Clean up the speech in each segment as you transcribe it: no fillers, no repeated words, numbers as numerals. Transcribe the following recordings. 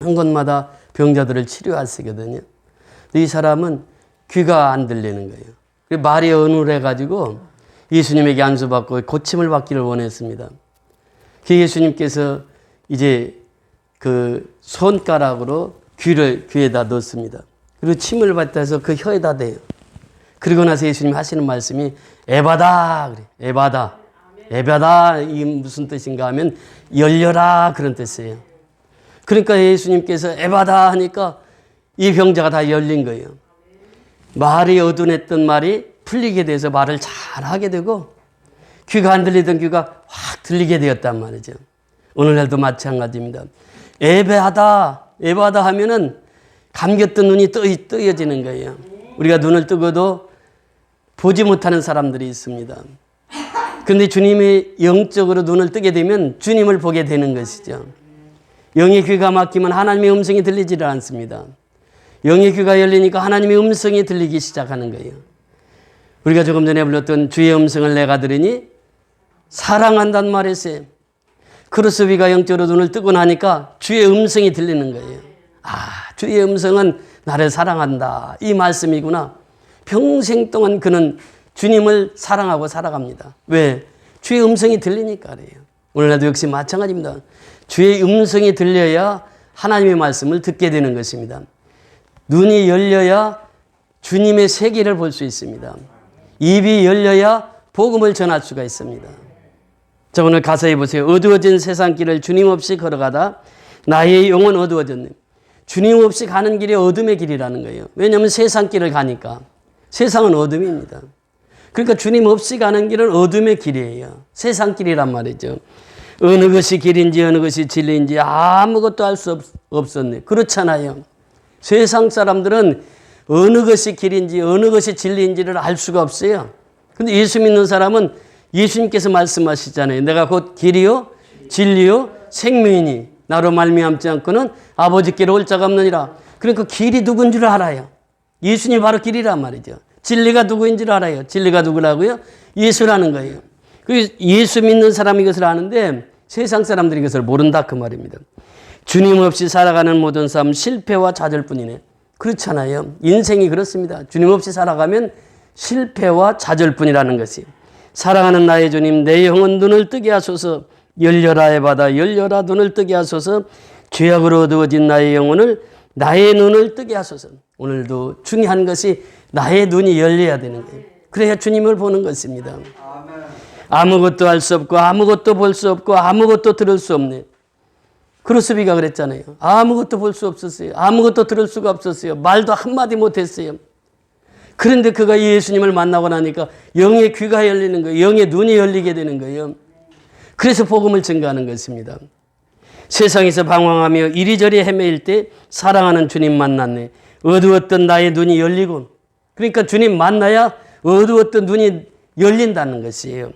한 곳마다 병자들을 치료하시거든요. 이 사람은 귀가 안 들리는 거예요. 말이 어눌해가지고 예수님에게 안수받고 고침을 받기를 원했습니다. 예수님께서 이제 그 손가락으로 귀에다 넣습니다. 그리고 침을 받아서 그 혀에다 대요. 그리고 나서 예수님 하시는 말씀이 에바다 그래. 에바다. 에바다 이 무슨 뜻인가 하면 열려라 그런 뜻이에요. 그러니까 예수님께서 에바다 하니까 이 병자가 다 열린 거예요. 말이 어둔했던 말이 풀리게 돼서 말을 잘하게 되고 귀가 안 들리던 귀가 확 들리게 되었단 말이죠. 오늘날도 마찬가지입니다. 에바다 하면은 감겼던 눈이 뜨여지는 거예요. 우리가 눈을 뜨고도 보지 못하는 사람들이 있습니다. 그런데 주님이 영적으로 눈을 뜨게 되면 주님을 보게 되는 것이죠. 영의 귀가 막히면 하나님의 음성이 들리지를 않습니다. 영의 귀가 열리니까 하나님의 음성이 들리기 시작하는 거예요. 우리가 조금 전에 불렀던 주의 음성을 내가 들으니 사랑한다는 말했어요. 크루스비가 영적으로 눈을 뜨고 나니까 주의 음성이 들리는 거예요. 주의 음성은 나를 사랑한다. 이 말씀이구나. 평생 동안 그는 주님을 사랑하고 살아갑니다. 왜? 주의 음성이 들리니까 그래요. 오늘날도 역시 마찬가지입니다. 주의 음성이 들려야 하나님의 말씀을 듣게 되는 것입니다. 눈이 열려야 주님의 세계를 볼 수 있습니다. 입이 열려야 복음을 전할 수가 있습니다. 자, 오늘 가사에 보세요. 어두워진 세상길을 주님 없이 걸어가다 나의 영혼 어두워졌네. 주님 없이 가는 길이 어둠의 길이라는 거예요. 왜냐하면 세상길을 가니까. 세상은 어둠입니다. 그러니까 주님 없이 가는 길은 어둠의 길이에요. 세상길이란 말이죠. 어느 것이 길인지 어느 것이 진리인지 아무것도 알 수 없었네. 그렇잖아요. 세상 사람들은 어느 것이 길인지 어느 것이 진리인지를 알 수가 없어요. 그런데 예수 믿는 사람은 예수님께서 말씀하시잖아요. 내가 곧 길이요 진리요 생명이니 나로 말미암지 않고는 아버지께로 올 자가 없느니라. 그러니까 길이 누군 줄 알아요. 예수님이 바로 길이란 말이죠. 진리가 누구인 줄 알아요. 진리가 누구라고요? 예수라는 거예요. 예수 믿는 사람이 이것을 아는데 세상 사람들이 이것을 모른다 그 말입니다. 주님 없이 살아가는 모든 삶 실패와 좌절뿐이네. 그렇잖아요. 인생이 그렇습니다. 주님 없이 살아가면 실패와 좌절뿐이라는 것이. 사랑하는 나의 주님 내 영혼 눈을 뜨게 하소서. 열려라의 바다 열려라 눈을 뜨게 하소서. 죄악으로 어두워진 나의 영혼을 나의 눈을 뜨게 하소서. 오늘도 중요한 것이 나의 눈이 열려야 되는 거예요. 그래야 주님을 보는 것입니다. 아무것도 할 수 없고 아무것도 볼 수 없고 아무것도 들을 수 없네. 크루스비가 그랬잖아요. 아무것도 볼 수 없었어요. 아무것도 들을 수가 없었어요. 말도 한마디 못했어요. 그런데 그가 예수님을 만나고 나니까 영의 귀가 열리는 거예요. 영의 눈이 열리게 되는 거예요. 그래서 복음을 증거하는 것입니다. 세상에서 방황하며 이리저리 헤매일 때 사랑하는 주님 만났네. 어두웠던 나의 눈이 열리고 그러니까 주님 만나야 어두웠던 눈이 열린다는 것이에요.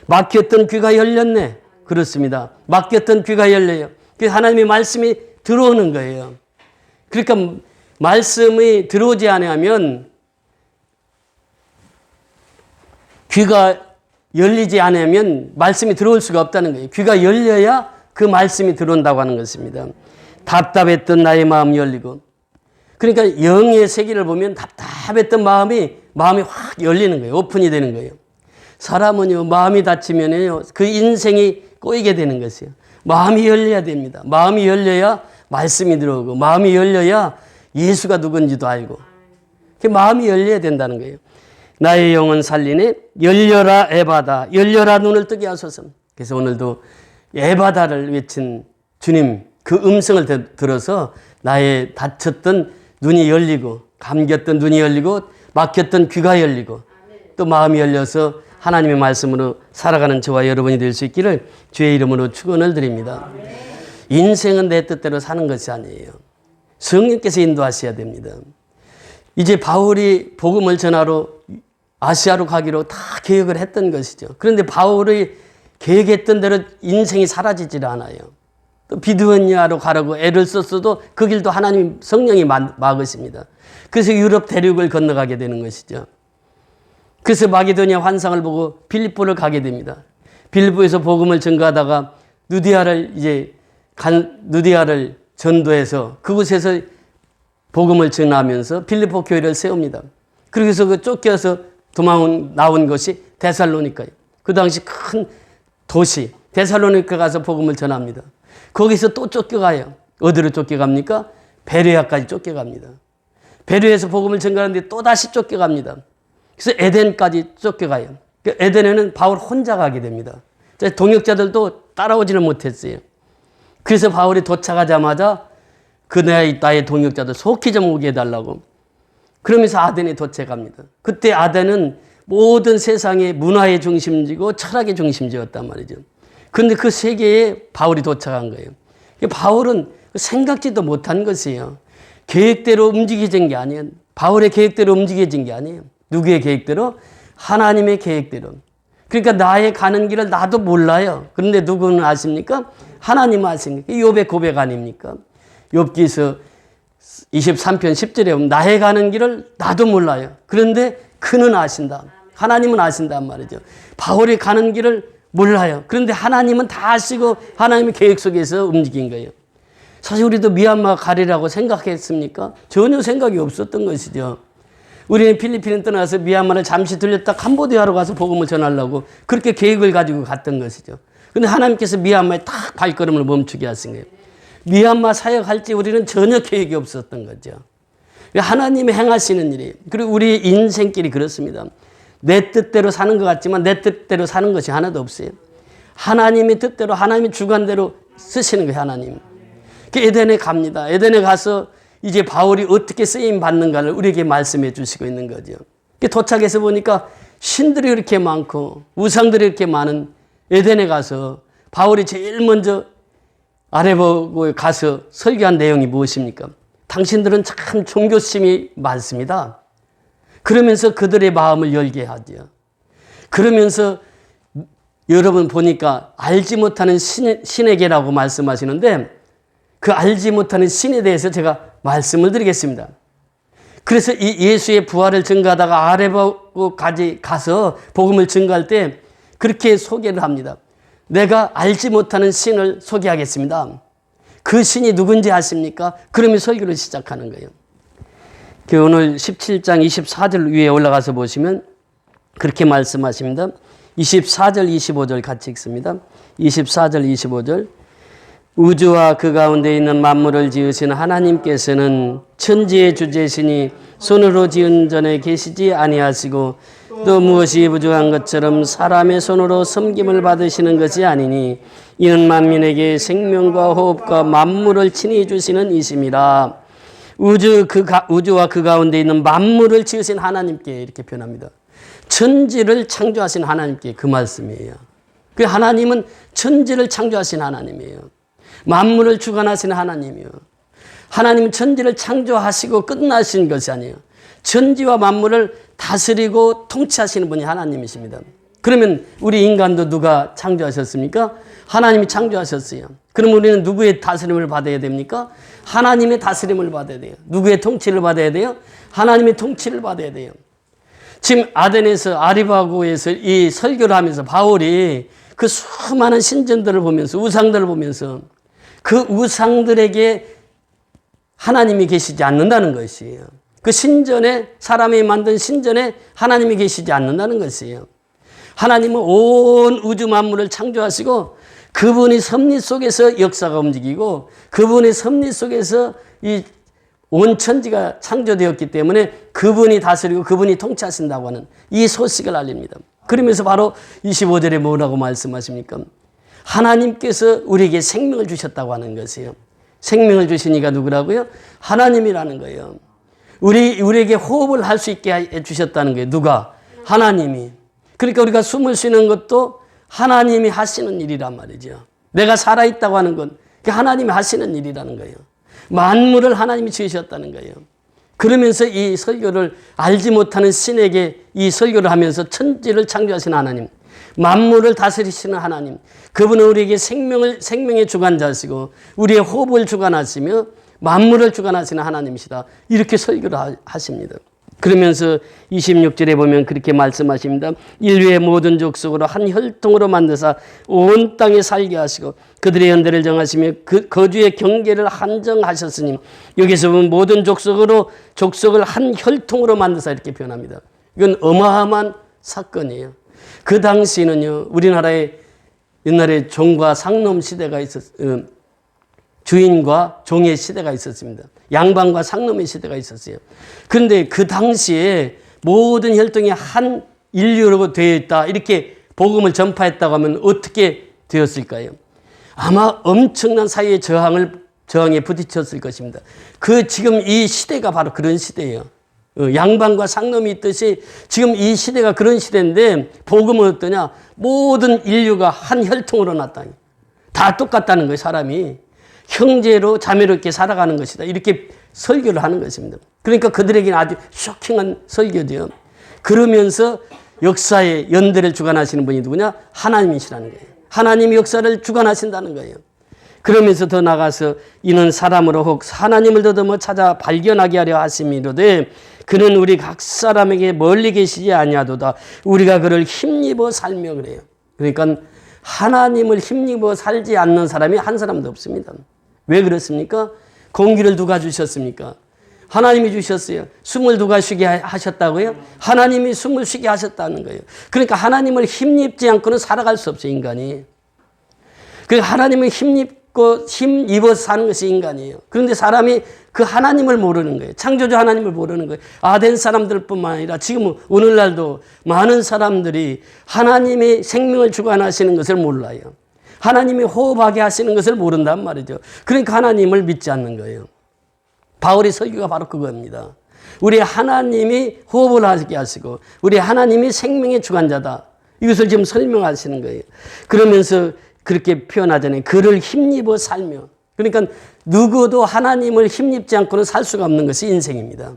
막혔던 귀가 열렸네. 그렇습니다. 막혔던 귀가 열려요. 그래서 하나님의 말씀이 들어오는 거예요. 그러니까 말씀이 들어오지 않으면 귀가 열리지 않으면 말씀이 들어올 수가 없다는 거예요. 귀가 열려야 그 말씀이 들어온다고 하는 것입니다. 답답했던 나의 마음이 열리고 그러니까 영의 세계를 보면 답답했던 마음이 확 열리는 거예요. 오픈이 되는 거예요. 사람은요 마음이 닫히면요 그 인생이 꼬이게 되는 것이에요. 마음이 열려야 됩니다. 마음이 열려야 말씀이 들어오고 마음이 열려야 예수가 누군지도 알고 그 마음이 열려야 된다는 거예요. 나의 영혼 살리네. 열려라 에바다 열려라 눈을 뜨게 하소서. 그래서 오늘도 에바다를 외친 주님 그 음성을 들어서 나의 닫혔던 눈이 열리고 감겼던 눈이 열리고 막혔던 귀가 열리고 또 마음이 열려서 하나님의 말씀으로 살아가는 저와 여러분이 될 수 있기를 주의 이름으로 축원을 드립니다. 인생은 내 뜻대로 사는 것이 아니에요. 성령께서 인도하셔야 됩니다. 이제 바울이 복음을 전하러 아시아로 가기로 다 계획을 했던 것이죠. 그런데 바울이 계획했던 대로 인생이 사라지질 않아요. 또 비두니아로 가라고 애를 썼어도 그 길도 하나님 성령이 막으십니다. 그래서 유럽 대륙을 건너가게 되는 것이죠. 그래서 마게도니아 환상을 보고 빌립보를 가게 됩니다. 빌립보에서 복음을 전가하다가 누디아를 전도해서 그곳에서 복음을 전하면서 빌립보 교회를 세웁니다. 그래서 그 쫓겨서 나온 것이 데살로니카예요. 그 당시 큰 도시 데살로니카 가서 복음을 전합니다. 거기서 또 쫓겨가요. 어디로 쫓겨갑니까? 베레아까지 쫓겨갑니다. 베레아에서 복음을 전가하는데 또 다시 쫓겨갑니다. 그래서 에덴까지 쫓겨가요. 에덴에는 바울 혼자 가게 됩니다. 동역자들도 따라오지는 못했어요. 그래서 바울이 도착하자마자 그 나의 동역자들 속히 좀 오게 해달라고. 그러면서 아덴에 도착합니다. 그때 아덴은 모든 세상의 문화의 중심지고 철학의 중심지였단 말이죠. 그런데 그 세계에 바울이 도착한 거예요. 바울은 생각지도 못한 것이에요. 계획대로 움직여진 게 아니에요. 바울의 계획대로 움직여진 게 아니에요. 누구의 계획대로? 하나님의 계획대로. 그러니까 나의 가는 길을 나도 몰라요. 그런데 누구는 아십니까? 하나님은 아십니까? 욥의 고백 아닙니까? 욥기서 23편 10절에 보면 나의 가는 길을 나도 몰라요. 그런데 그는 아신다. 하나님은 아신단 말이죠. 바울이 가는 길을 몰라요. 그런데 하나님은 다 아시고 하나님의 계획 속에서 움직인 거예요. 사실 우리도 미얀마 가리라고 생각했습니까? 전혀 생각이 없었던 것이죠. 우리는 필리핀을 떠나서 미얀마를 잠시 들렸다 캄보디아로 가서 복음을 전하려고 그렇게 계획을 가지고 갔던 것이죠. 그런데 하나님께서 미얀마에 딱 발걸음을 멈추게 하신 거예요. 미얀마 사역할지 우리는 전혀 계획이 없었던 거죠. 하나님이 행하시는 일이에요. 그리고 우리 인생길이 그렇습니다. 내 뜻대로 사는 것 같지만 내 뜻대로 사는 것이 하나도 없어요. 하나님의 뜻대로 하나님의 주관대로 쓰시는 거예요. 하나님. 에덴에 갑니다. 에덴에 가서 이제 바울이 어떻게 쓰임 받는가를 우리에게 말씀해 주시고 있는 거죠. 도착해서 보니까 신들이 이렇게 많고 우상들이 이렇게 많은 에덴에 가서 바울이 제일 먼저 아래 보고 가서 설교한 내용이 무엇입니까? 당신들은 참 종교심이 많습니다. 그러면서 그들의 마음을 열게 하죠. 그러면서 여러분 보니까 알지 못하는 신에게라고 말씀하시는데 그 알지 못하는 신에 대해서 제가 말씀을 드리겠습니다. 그래서 이 예수의 부활을 증거하다가 아래보고까지 가서 복음을 증거할 때 그렇게 소개를 합니다. 내가 알지 못하는 신을 소개하겠습니다. 그 신이 누군지 아십니까? 그러면 설교를 시작하는 거예요. 오늘 17장 24절 위에 올라가서 보시면 그렇게 말씀하십니다. 24절 25절 같이 읽습니다. 24절 25절 우주와 그 가운데 있는 만물을 지으신 하나님께서는 천지의 주제시니 손으로 지은 전에 계시지 아니하시고 또 무엇이 부족한 것처럼 사람의 손으로 섬김을 받으시는 것이 아니니 이는 만민에게 생명과 호흡과 만물을 친히 주시는 이심이라. 우주와 그 가운데 있는 만물을 지으신 하나님께 이렇게 표현합니다. 천지를 창조하신 하나님께 그 말씀이에요. 그 하나님은 천지를 창조하신 하나님이에요. 만물을 주관하시는 하나님이요. 하나님은 천지를 창조하시고 끝나신 것이 아니에요. 천지와 만물을 다스리고 통치하시는 분이 하나님이십니다. 그러면 우리 인간도 누가 창조하셨습니까? 하나님이 창조하셨어요. 그럼 우리는 누구의 다스림을 받아야 됩니까? 하나님의 다스림을 받아야 돼요. 누구의 통치를 받아야 돼요? 하나님의 통치를 받아야 돼요. 지금 아덴에서 아리바고에서 이 설교를 하면서 바울이 그 수많은 신전들을 보면서 우상들을 보면서 그 우상들에게 하나님이 계시지 않는다는 것이에요. 그 신전에 사람이 만든 신전에 하나님이 계시지 않는다는 것이에요. 하나님은 온 우주 만물을 창조하시고 그분이 섭리 속에서 역사가 움직이고 그분의 섭리 속에서 이 온 천지가 창조되었기 때문에 그분이 다스리고 그분이 통치하신다고 하는 이 소식을 알립니다. 그러면서 바로 25절에 뭐라고 말씀하십니까? 하나님께서 우리에게 생명을 주셨다고 하는 것이에요. 생명을 주신 이가 누구라고요? 하나님이라는 거예요. 우리에게 호흡을 할 수 있게 해주셨다는 거예요. 누가? 하나님이. 그러니까 우리가 숨을 쉬는 것도 하나님이 하시는 일이란 말이죠. 내가 살아있다고 하는 건 하나님이 하시는 일이라는 거예요. 만물을 하나님이 지으셨다는 거예요. 그러면서 이 설교를 알지 못하는 신에게 이 설교를 하면서 천지를 창조하신 하나님, 만물을 다스리시는 하나님, 그분은 우리에게 생명의 주관자시고 우리의 호흡을 주관하시며 만물을 주관하시는 하나님이시다. 이렇게 설교를 하십니다. 그러면서 26절에 보면 그렇게 말씀하십니다. 인류의 모든 족속으로 한 혈통으로 만드사 온 땅에 살게 하시고 그들의 연대를 정하시며 그 거주의 경계를 한정하셨으니, 여기서 보면 모든 족속을 한 혈통으로 만드사 이렇게 표현합니다. 이건 어마어마한 사건이에요. 그 당시에는요, 우리나라에 옛날에 종과 상놈 시대가 주인과 종의 시대가 있었습니다. 양반과 상놈의 시대가 있었어요. 그런데 그 당시에 모든 혈통이 한 인류로 되어 있다, 이렇게 복음을 전파했다고 하면 어떻게 되었을까요? 아마 엄청난 사회의 저항에 부딪혔을 것입니다. 지금 이 시대가 바로 그런 시대예요. 양반과 상놈이 있듯이 지금 이 시대가 그런 시대인데, 복음은 어떠냐? 모든 인류가 한 혈통으로 났다. 다 똑같다는 거예요. 사람이 형제로 자매롭게 살아가는 것이다, 이렇게 설교를 하는 것입니다. 그러니까 그들에게는 아주 쇼킹한 설교죠. 그러면서 역사의 연대를 주관하시는 분이 누구냐? 하나님이시라는 거예요. 하나님이 역사를 주관하신다는 거예요. 그러면서 더 나가서 이는 사람으로 혹 하나님을 더듬어 찾아 발견하게 하려 하심이로되 그는 우리 각 사람에게 멀리 계시지 아니하도다. 우리가 그를 힘입어 살며 그래요. 그러니까 하나님을 힘입어 살지 않는 사람이 한 사람도 없습니다. 왜 그렇습니까? 공기를 누가 주셨습니까? 하나님이 주셨어요. 숨을 누가 쉬게 하셨다고요? 하나님이 숨을 쉬게 하셨다는 거예요. 그러니까 하나님을 힘입지 않고는 살아갈 수 없어요, 인간이. 그러니까 하나님을 힘입어 사는 것이 인간이에요. 그런데 사람이 그 하나님을 모르는 거예요. 창조주 하나님을 모르는 거예요. 아덴 사람들뿐만 아니라 지금 오늘날도 많은 사람들이 하나님이 생명을 주관하시는 것을 몰라요. 하나님이 호흡하게 하시는 것을 모른단 말이죠. 그러니까 하나님을 믿지 않는 거예요. 바울의 설교가 바로 그겁니다. 우리 하나님이 호흡을 하게 하시고 우리 하나님이 생명의 주관자다, 이것을 지금 설명하시는 거예요. 그러면서 그렇게 표현하잖아요. 그를 힘입어 살며. 그러니까 누구도 하나님을 힘입지 않고는 살 수가 없는 것이 인생입니다.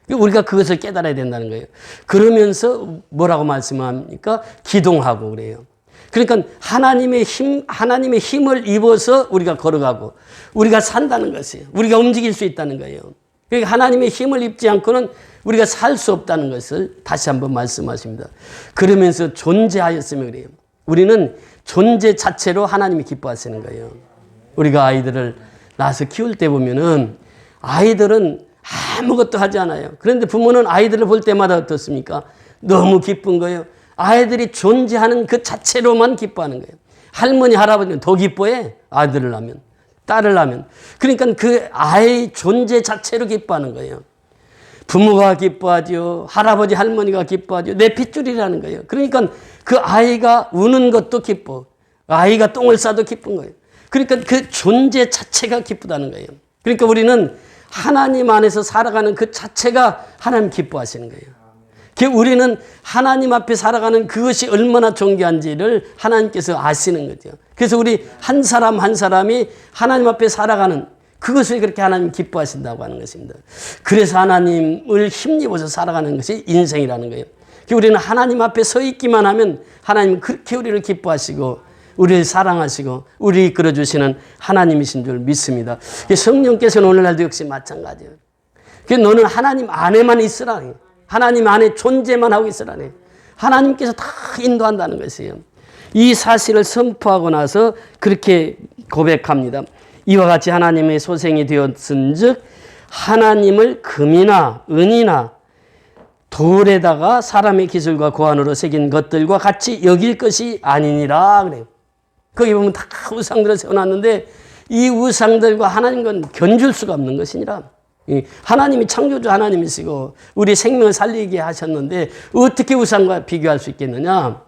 우리가 그것을 깨달아야 된다는 거예요. 그러면서 뭐라고 말씀합니까? 기동하고 그래요. 그러니까 하나님의 힘을 입어서 우리가 걸어가고 우리가 산다는 것이에요. 우리가 움직일 수 있다는 거예요. 그러니까 하나님의 힘을 입지 않고는 우리가 살 수 없다는 것을 다시 한번 말씀하십니다. 그러면서 존재하였으며 그래요. 우리는 존재 자체로 하나님이 기뻐하시는 거예요. 우리가 아이들을 낳아서 키울 때 보면은 아이들은 아무것도 하지 않아요. 그런데 부모는 아이들을 볼 때마다 어떻습니까? 너무 기쁜 거예요. 아이들이 존재하는 그 자체로만 기뻐하는 거예요. 할머니, 할아버지는 더 기뻐해. 아들을 낳으면, 딸을 낳으면. 그러니까 그 아이 존재 자체로 기뻐하는 거예요. 부모가 기뻐하죠. 할아버지, 할머니가 기뻐하죠. 내 핏줄이라는 거예요. 그러니까 그 아이가 우는 것도 기뻐. 아이가 똥을 싸도 기쁜 거예요. 그러니까 그 존재 자체가 기쁘다는 거예요. 그러니까 우리는 하나님 안에서 살아가는 그 자체가 하나님 기뻐하시는 거예요. 우리는 하나님 앞에 살아가는 그것이 얼마나 존귀한지를 하나님께서 아시는 거죠. 그래서 우리 한 사람 한 사람이 하나님 앞에 살아가는 그것을 그렇게 하나님 기뻐하신다고 하는 것입니다. 그래서 하나님을 힘입어서 살아가는 것이 인생이라는 거예요. 우리는 하나님 앞에 서 있기만 하면 하나님은 그렇게 우리를 기뻐하시고 우리를 사랑하시고 우리를 이끌어주시는 하나님이신 줄 믿습니다. 성령께서는 오늘날도 역시 마찬가지예요. 너는 하나님 안에만 있으라. 하나님 안에 존재만 하고 있으라. 하나님께서 다 인도한다는 것이에요. 이 사실을 선포하고 나서 그렇게 고백합니다. 이와 같이 하나님의 소생이 되었은즉 하나님을 금이나 은이나 돌에다가 사람의 기술과 고안으로 새긴 것들과 같이 여길 것이 아니니라 그래요. 거기 보면 다 우상들을 세워놨는데 이 우상들과 하나님과는 견줄 수가 없는 것이니라. 하나님이 창조주 하나님이시고 우리 생명을 살리게 하셨는데 어떻게 우상과 비교할 수 있겠느냐.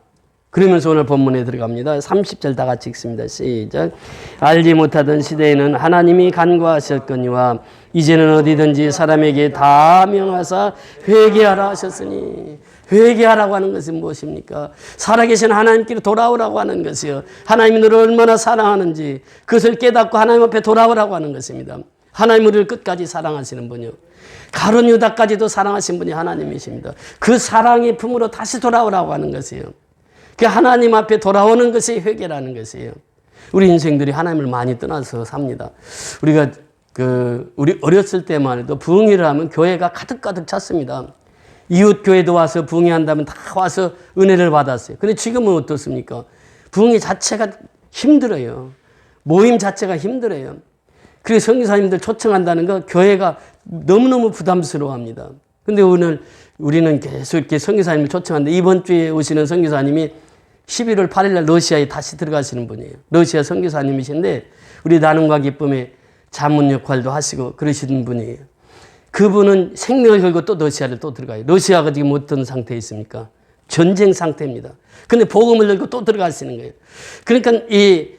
그러면서 오늘 본문에 들어갑니다. 30절 다 같이 읽습니다. 시작. 알지 못하던 시대에는 하나님이 간과하셨거니와 이제는 어디든지 사람에게 다 명하사 회개하라 하셨으니, 회개하라고 하는 것은 무엇입니까? 살아계신 하나님께로 돌아오라고 하는 것이요. 하나님이 너를 얼마나 사랑하는지 그것을 깨닫고 하나님 앞에 돌아오라고 하는 것입니다. 하나님 우리를 끝까지 사랑하시는 분이요. 가룟 유다까지도 사랑하신 분이 하나님이십니다. 그 사랑의 품으로 다시 돌아오라고 하는 것이에요. 그 하나님 앞에 돌아오는 것이 회개라는 것이에요. 우리 인생들이 하나님을 많이 떠나서 삽니다. 우리 어렸을 때만 해도 부흥회를 하면 교회가 가득가득 찼습니다. 이웃 교회도 와서 부흥회한다면 다 와서 은혜를 받았어요. 근데 지금은 어떻습니까? 부흥회 자체가 힘들어요. 모임 자체가 힘들어요. 그래서 선교사님들 초청한다는 거 교회가 너무너무 부담스러워합니다. 근데 오늘 우리는 계속 이렇게 선교사님을 초청하는데 이번 주에 오시는 선교사님이 11월 8일 날 러시아에 다시 들어가시는 분이에요. 러시아 선교사님이신데 우리 나눔과 기쁨의 자문 역할도 하시고 그러시는 분이에요. 그분은 생명을 걸고 또 러시아를 또 들어가요. 러시아가 지금 어떤 상태에 있습니까? 전쟁 상태입니다. 근데 복음을 열고 또 들어가시는 거예요. 그러니까 이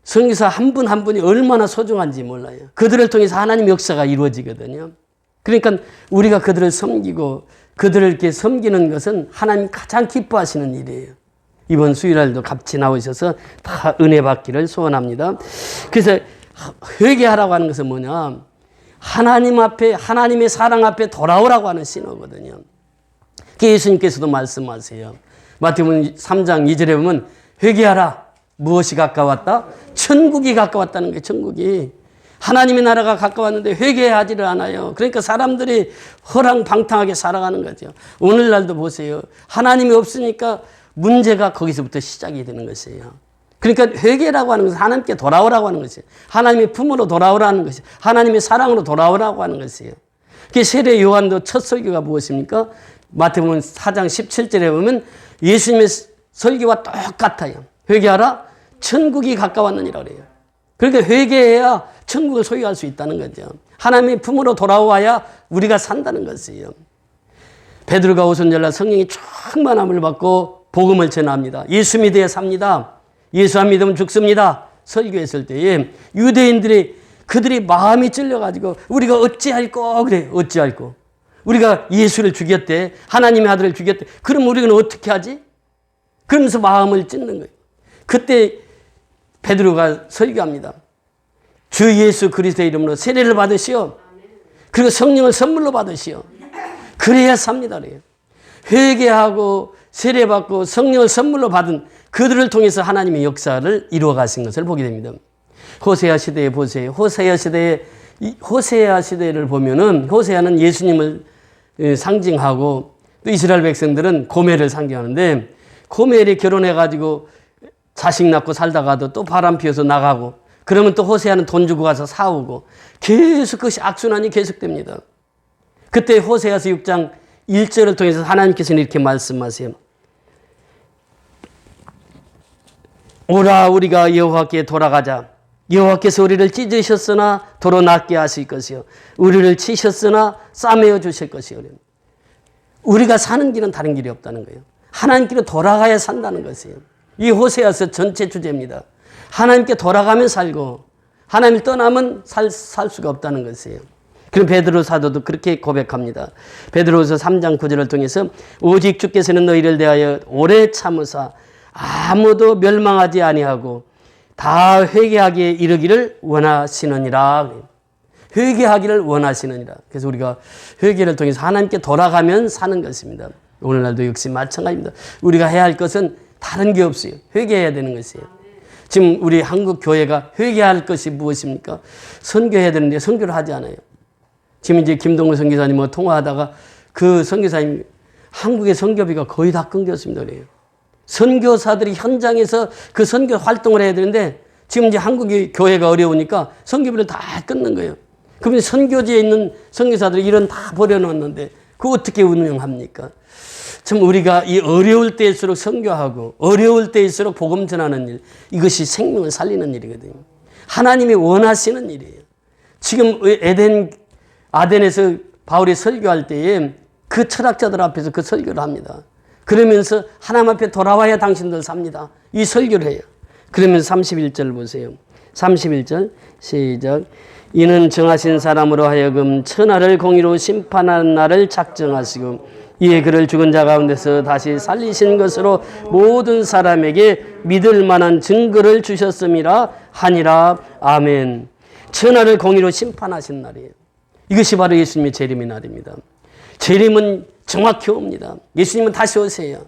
선교사 한 분 한 분이 얼마나 소중한지 몰라요. 그들을 통해서 하나님 역사가 이루어지거든요. 그러니까 우리가 그들을 섬기고 그들을 이렇게 섬기는 것은 하나님 가장 기뻐하시는 일이에요. 이번 수요일날도 같이 나오셔서 다 은혜 받기를 소원합니다. 그래서 회개하라고 하는 것은 뭐냐? 하나님 앞에, 하나님의 사랑 앞에 돌아오라고 하는 신호거든요. 예수님께서도 말씀하세요. 마태복음 3장 2절에 보면 회개하라. 무엇이 가까웠다? 천국이 가까웠다는 거예요. 천국이. 하나님의 나라가 가까웠는데 회개하지를 않아요. 그러니까 사람들이 허랑방탕하게 살아가는 거죠. 오늘날도 보세요. 하나님이 없으니까 문제가 거기서부터 시작이 되는 것이에요. 그러니까 회개라고 하는 것은 하나님께 돌아오라고 하는 것이에요. 하나님의 품으로 돌아오라는 것이에요. 하나님의 사랑으로 돌아오라고 하는 것이에요. 세례 요한도 첫 설교가 무엇입니까? 마태복음 4장 17절에 보면 예수님의 설교와 똑같아요. 회개하라. 천국이 가까웠느니라 그래요. 그러니까 회개해야 천국을 소유할 수 있다는 거죠. 하나님의 품으로 돌아와야 우리가 산다는 것이에요. 베드로가 오순절날 성령이 충만함을 받고 복음을 전합니다. 예수 믿어야 삽니다. 예수 안 믿으면 죽습니다. 설교했을 때에 유대인들이 그들이 마음이 찔려가지고 우리가 어찌할꼬 그래. 어찌할꼬. 우리가 예수를 죽였대. 하나님의 아들을 죽였대. 그럼 우리는 어떻게 하지? 그러면서 마음을 찢는 거예요. 그때 베드로가 설교합니다. 주 예수 그리스도의 이름으로 세례를 받으시오. 그리고 성령을 선물로 받으시오. 그래야 삽니다. 그래요. 회개하고 세례받고 성령을 선물로 받은 그들을 통해서 하나님의 역사를 이루어 가신 것을 보게 됩니다. 호세아 시대에 보세요. 호세아 시대를 보면은 호세아는 예수님을 상징하고 또 이스라엘 백성들은 고멜을 상징하는데 고멜이 결혼해가지고 자식 낳고 살다가도 또 바람 피워서 나가고 그러면 또 호세아는 돈 주고 가서 사오고 계속 그것이 악순환이 계속됩니다. 그때 호세아서 6장 1절을 통해서 하나님께서는 이렇게 말씀하세요. 오라 우리가 여호와께 돌아가자. 여호와께서 우리를 찢으셨으나 도로 낫게 하실 것이요 우리를 치셨으나 싸매어 주실 것이요. 우리가 사는 길은 다른 길이 없다는 거예요. 하나님께로 돌아가야 산다는 것이에요. 이 호세아서 전체 주제입니다. 하나님께 돌아가면 살고 하나님을 떠나면 살 수가 없다는 것이에요. 그럼 베드로 사도도 그렇게 고백합니다. 베드로서 3장 9절을 통해서 오직 주께서는 너희를 대하여 오래 참으사 아무도 멸망하지 아니하고 다 회개하기에 이르기를 원하시느니라. 회개하기를 원하시느니라. 그래서 우리가 회개를 통해서 하나님께 돌아가면 사는 것입니다. 오늘날도 역시 마찬가지입니다. 우리가 해야 할 것은 다른 게 없어요. 회개해야 되는 것이에요. 지금 우리 한국 교회가 회개할 것이 무엇입니까? 선교해야 되는데 선교를 하지 않아요. 지금 이제 김동훈 선교사님과 통화하다가 그 선교사님 한국의 선교비가 거의 다 끊겼습니다. 그래요. 선교사들이 현장에서 그 선교 활동을 해야 되는데 지금 이제 한국의 교회가 어려우니까 선교비를 다 끊는 거예요. 그러면 선교지에 있는 선교사들이 이런 다 버려놓았는데 그거 어떻게 운영합니까? 참 우리가 이 어려울 때일수록 선교하고 어려울 때일수록 복음 전하는 일, 이것이 생명을 살리는 일이거든요. 하나님이 원하시는 일이에요. 지금 아덴에서 바울이 설교할 때에 그 철학자들 앞에서 그 설교를 합니다. 그러면서 하나님 앞에 돌아와야 당신들 삽니다. 이 설교를 해요. 그러면서 31절 보세요. 31절 시작. 이는 정하신 사람으로 하여금 천하를 공의로 심판하는 날을 작정하시고 이에 그를 죽은 자 가운데서 다시 살리신 것으로 모든 사람에게 믿을 만한 증거를 주셨음이라 하니라. 아멘. 천하를 공의로 심판하신 날이에요. 이것이 바로 예수님의 재림의 날입니다. 재림은 정확히 옵니다. 예수님은 다시 오세요.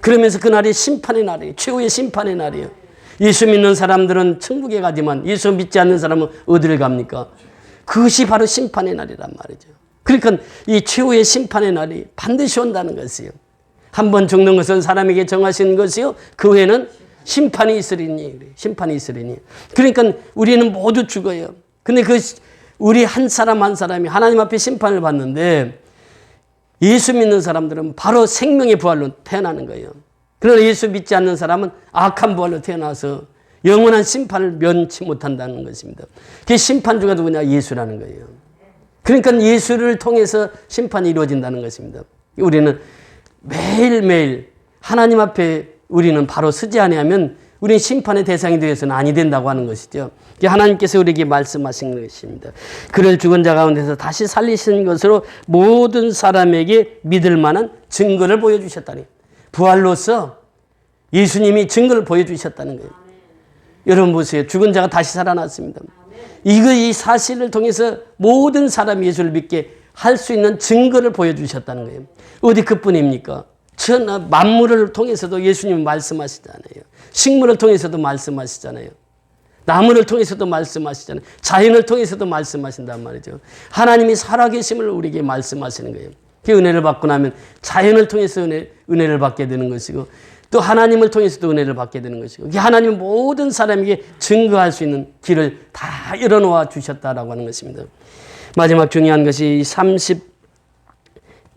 그러면서 그날이 심판의 날이에요. 최후의 심판의 날이에요. 예수 믿는 사람들은 천국에 가지만 예수 믿지 않는 사람은 어디를 갑니까? 그것이 바로 심판의 날이란 말이죠. 그러니까 이 최후의 심판의 날이 반드시 온다는 것이요. 한 번 죽는 것은 사람에게 정하신 것이요. 그 후에는 심판이 있으리니. 심판이 있으리니. 그러니까 우리는 모두 죽어요. 근데 우리 한 사람 한 사람이 하나님 앞에 심판을 받는데 예수 믿는 사람들은 바로 생명의 부활로 태어나는 거예요. 그러나 예수 믿지 않는 사람은 악한 부활로 태어나서 영원한 심판을 면치 못한다는 것입니다. 그 심판주가 누구냐? 예수라는 거예요. 그러니까 예수를 통해서 심판이 이루어진다는 것입니다. 우리는 매일매일 하나님 앞에 우리는 바로 서지 아니하면 우리는 심판의 대상이 되어서는 아니 된다고 하는 것이죠. 하나님께서 우리에게 말씀하신 것입니다. 그를 죽은 자 가운데서 다시 살리신 것으로 모든 사람에게 믿을 만한 증거를 보여주셨다니. 부활로서 예수님이 증거를 보여주셨다는 거예요. 여러분 보세요. 죽은 자가 다시 살아났습니다. 이 사실을 통해서 모든 사람이 예수를 믿게 할 수 있는 증거를 보여주셨다는 거예요. 어디 그뿐입니까? 만물을 통해서도 예수님은 말씀하시잖아요. 식물을 통해서도 말씀하시잖아요. 나무를 통해서도 말씀하시잖아요. 자연을 통해서도 말씀하신단 말이죠. 하나님이 살아계심을 우리에게 말씀하시는 거예요. 그 은혜를 받고 나면 자연을 통해서 은혜를 받게 되는 것이고 또 하나님을 통해서도 은혜를 받게 되는 것이고 하나님은 모든 사람에게 증거할 수 있는 길을 다 열어놓아 주셨다라고 하는 것입니다. 마지막 중요한 것이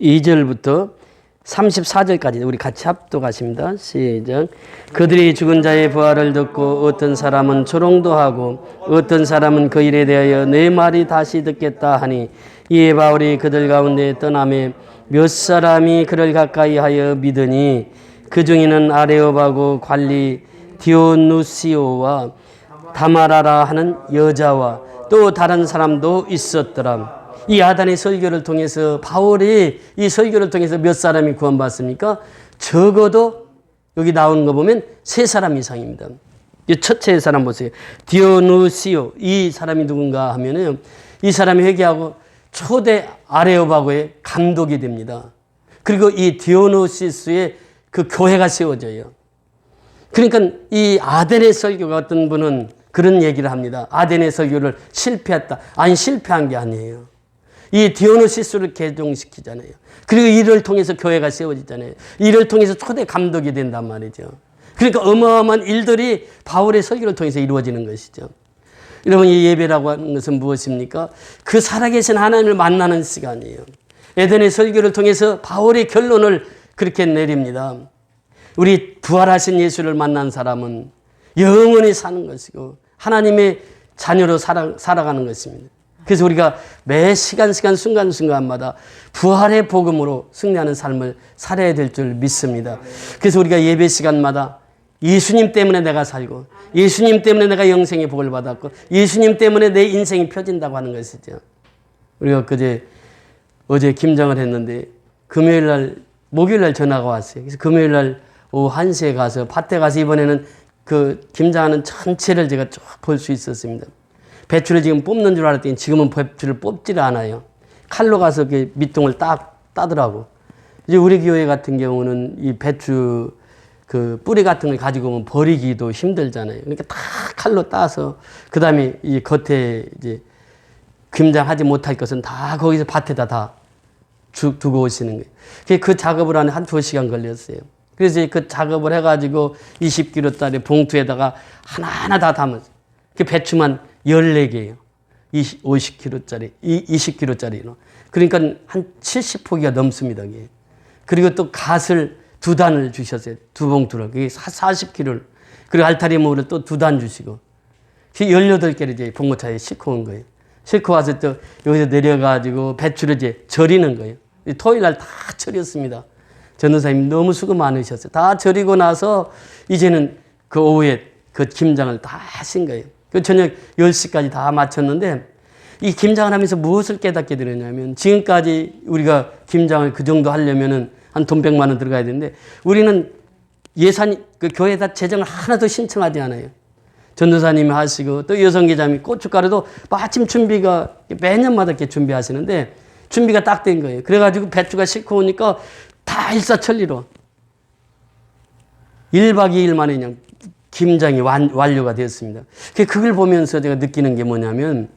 32절부터 34절까지 우리 같이 합독하십니다. 시작. 그들이 죽은 자의 부활을 듣고 어떤 사람은 조롱도 하고 어떤 사람은 그 일에 대하여 내 말이 다시 듣겠다 하니 이에 바울이 그들 가운데 떠나매 몇 사람이 그를 가까이 하여 믿으니 그 중에는 아레오바고 관리 디오누시오와 다마라라 하는 여자와 또 다른 사람도 있었더라. 이 아단의 설교를 통해서 바울이 이 설교를 통해서 몇 사람이 구원받습니까? 적어도 여기 나오는 거 보면 3사람 이상입니다. 이 첫째 사람 보세요. 디오누시오. 이 사람이 누군가 하면은 이 사람이 회개하고 초대 아레오바고의 감독이 됩니다. 그리고 이 디오누시스의 그 교회가 세워져요. 그러니까 이 아덴의 설교가 어떤 분은 그런 얘기를 합니다. 아덴의 설교를 실패했다. 아니 실패한 게 아니에요. 이 디오누시스를 개종시키잖아요. 그리고 이를 통해서 교회가 세워지잖아요. 이를 통해서 초대 감독이 된단 말이죠. 그러니까 어마어마한 일들이 바울의 설교를 통해서 이루어지는 것이죠. 여러분 이 예배라고 하는 것은 무엇입니까? 그 살아계신 하나님을 만나는 시간이에요. 에덴의 설교를 통해서 바울의 결론을 그렇게 내립니다. 우리 부활하신 예수를 만난 사람은 영원히 사는 것이고 하나님의 자녀로 살아가는 것입니다. 그래서 우리가 매 시간 순간순간마다 부활의 복음으로 승리하는 삶을 살아야 될 줄 믿습니다. 그래서 우리가 예배 시간마다 예수님 때문에 내가 살고 예수님 때문에 내가 영생의 복을 받았고 예수님 때문에 내 인생이 펴진다고 하는 것이죠. 우리가 어제 김장을 했는데 목요일날 전화가 왔어요. 그래서 금요일날 오후 1시에 가서 밭에 가서 이번에는 그 김장하는 전체를 제가 쭉 볼 수 있었습니다. 배추를 지금 뽑는 줄 알았더니 지금은 배추를 뽑지를 않아요. 칼로 가서 그 밑둥을 따더라고. 이제 우리 교회 같은 경우는 이 배추 그 뿌리 같은 걸 가지고 오면 버리기도 힘들잖아요. 그러니까 다 칼로 따서 그 다음에 이 겉에 이제 김장하지 못할 것은 다 거기서 밭에다 다 두고 오시는 거예요. 그 작업을 하는 한 2시간 걸렸어요. 그래서 그 작업을 해가지고 20kg짜리 봉투에다가 하나하나 다 담았어요. 그 배추만 14개예요. 50kg짜리, 20kg짜리로. 그러니까 한 70포기가 넘습니다. 그게. 그리고 또 갓을 2단을 주셨어요. 2봉투를. 그게 40kg를. 그리고 알타리모를 또 2단 주시고. 18개를 이제 봉고차에 싣고 온 거예요. 싣고 와서 또 여기서 내려가지고 배추를 이제 절이는 거예요. 토요일 날 다 절였습니다. 전도사님 너무 수고 많으셨어요. 다 절이고 나서 이제는 그 오후에 그 김장을 다 하신 거예요. 그 저녁 10시까지 다 마쳤는데 이 김장을 하면서 무엇을 깨닫게 되느냐면 지금까지 우리가 김장을 그 정도 하려면은 한 돈 100만 원 들어가야 되는데 우리는 예산이 그 교회에다 재정을 하나도 신청하지 않아요. 전도사님이 하시고 또 여성계장이 고춧가루도 마침 준비가 매년마다 이렇게 준비하시는데 준비가 딱 된 거예요. 그래가지고 배추가 싣고 오니까 다 일사천리로 1박 2일 만에 그냥 김장이 완료가 되었습니다. 그걸 보면서 제가 느끼는 게 뭐냐면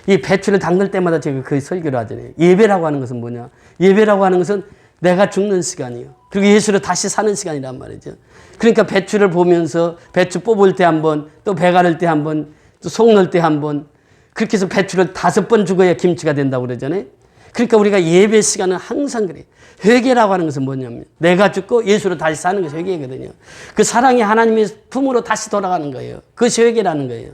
이 배추를 담글 때마다 제가 그 설교를 하잖아요. 예배라고 하는 것은 뭐냐? 예배라고 하는 것은 내가 죽는 시간이에요. 그리고 예수로 다시 사는 시간이란 말이죠. 그러니까 배추를 보면서 배추 뽑을 때 한 번, 또 배 가를 때 한 번, 또 속 넣을 때 한 번, 그렇게 해서 배추를 5번 죽어야 김치가 된다고 그러잖아요. 그러니까 우리가 예배 시간은 항상 그래요. 회개라고 하는 것은 뭐냐면 내가 죽고 예수로 다시 사는 것이 회개거든요. 그 사랑이 하나님의 품으로 다시 돌아가는 거예요. 그것이 회개라는 거예요.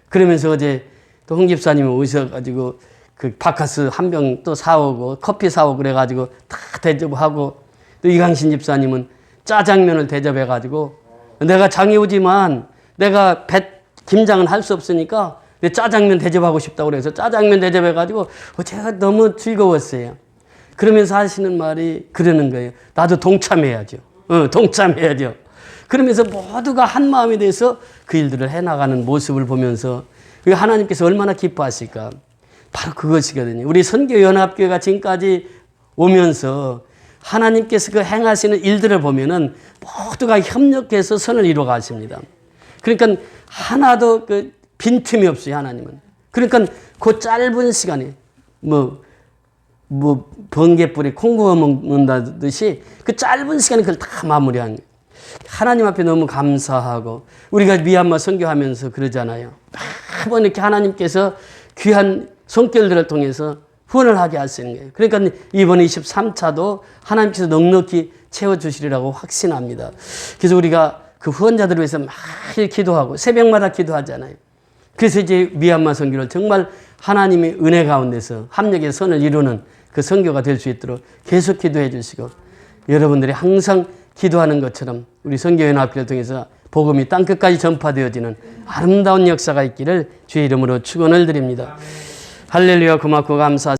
그러면서 어제 또 홍 집사님이 오셔가지고 그 바카스 한 병 또 사오고 커피 사오고 그래가지고 다 대접하고 또 이강신 집사님은 짜장면을 대접해가지고 내가 장이 오지만 내가 김장은 할 수 없으니까 내 짜장면 대접하고 싶다고 그래서 짜장면 대접해가지고 제가 너무 즐거웠어요. 그러면서 하시는 말이 그러는 거예요. 나도 동참해야죠. 동참해야죠. 그러면서 모두가 한 마음이 돼서 그 일들을 해나가는 모습을 보면서 하나님께서 얼마나 기뻐하실까. 바로 그것이거든요. 우리 선교연합교회가 지금까지 오면서 하나님께서 그 행하시는 일들을 보면은 모두가 협력해서 선을 이루어 가십니다. 그러니까 하나도 그 빈틈이 없어요, 하나님은. 그러니까 그 짧은 시간에 번개불에 콩 구워 먹는다듯이 그 짧은 시간에 그걸 다 마무리한 거예요. 하나님 앞에 너무 감사하고 우리가 미얀마 선교하면서 그러잖아요. 매번 이렇게 하나님께서 귀한 손길들을 통해서 후원을 하게 하시는 거예요. 그러니까 이번 23차도 하나님께서 넉넉히 채워주시리라고 확신합니다. 그래서 우리가 그 후원자들을 위해서 매일 기도하고 새벽마다 기도하잖아요. 그래서 이제 미얀마 선교를 정말 하나님의 은혜 가운데서 합력의 선을 이루는 그 선교가 될 수 있도록 계속 기도해 주시고 여러분들이 항상 기도하는 것처럼 우리 선교연합회를 통해서 복음이 땅끝까지 전파되어지는 아름다운 역사가 있기를 주의 이름으로 축원을 드립니다. 할렐루야. 고맙고 감사.